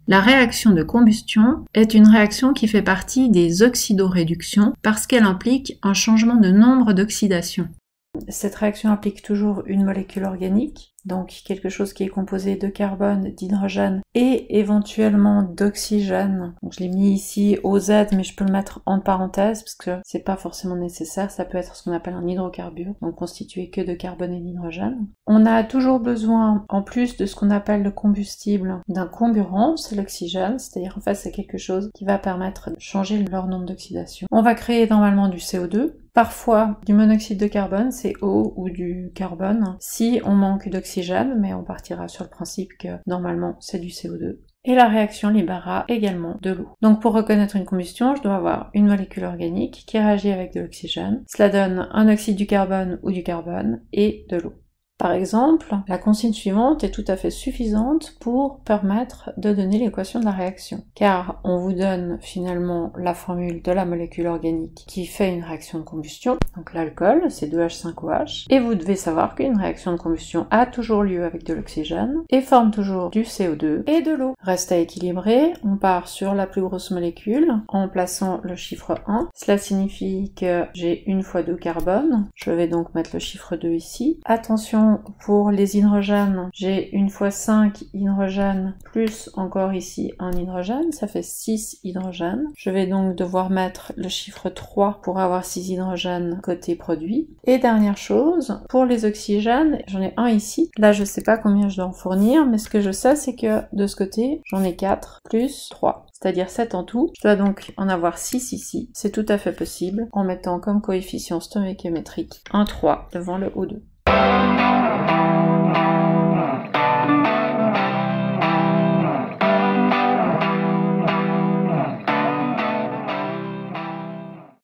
La réaction de combustion est une réaction qui fait partie des oxydoréductions parce qu'elle implique un changement de nombre d'oxydations. Cette réaction implique toujours une molécule organique, donc quelque chose qui est composé de carbone, d'hydrogène et éventuellement d'oxygène. Je l'ai mis ici au Z, mais je peux le mettre en parenthèse parce que c'est pas forcément nécessaire. Ça peut être ce qu'on appelle un hydrocarbure, donc constitué que de carbone et d'hydrogène. On a toujours besoin, en plus de ce qu'on appelle le combustible, d'un comburant, c'est l'oxygène, c'est-à-dire en fait c'est quelque chose qui va permettre de changer leur nombre d'oxydation. On va créer normalement du CO2. Parfois du monoxyde de carbone, CO ou du carbone, si on manque d'oxygène, mais on partira sur le principe que normalement c'est du CO2. Et la réaction libérera également de l'eau. Donc pour reconnaître une combustion, je dois avoir une molécule organique qui réagit avec de l'oxygène. Cela donne un oxyde du carbone ou du carbone et de l'eau. Par exemple, la consigne suivante est tout à fait suffisante pour permettre de donner l'équation de la réaction, car on vous donne finalement la formule de la molécule organique qui fait une réaction de combustion, donc l'alcool, c'est 2H5OH, et vous devez savoir qu'une réaction de combustion a toujours lieu avec de l'oxygène, et forme toujours du CO2 et de l'eau. Reste à équilibrer, on part sur la plus grosse molécule en plaçant le chiffre 1, cela signifie que j'ai une fois 2 carbone, je vais donc mettre le chiffre 2 ici. Attention, pour les hydrogènes, j'ai une fois 5 hydrogènes plus encore ici un hydrogène, ça fait 6 hydrogènes. Je vais donc devoir mettre le chiffre 3 pour avoir 6 hydrogènes côté produit. Et dernière chose, pour les oxygènes, j'en ai un ici. Là, je sais pas combien je dois en fournir, mais ce que je sais, c'est que de ce côté, j'en ai 4 plus 3. C'est-à-dire 7 en tout. Je dois donc en avoir 6 ici. C'est tout à fait possible en mettant comme coefficient stoïchiométrique un 3 devant le O2.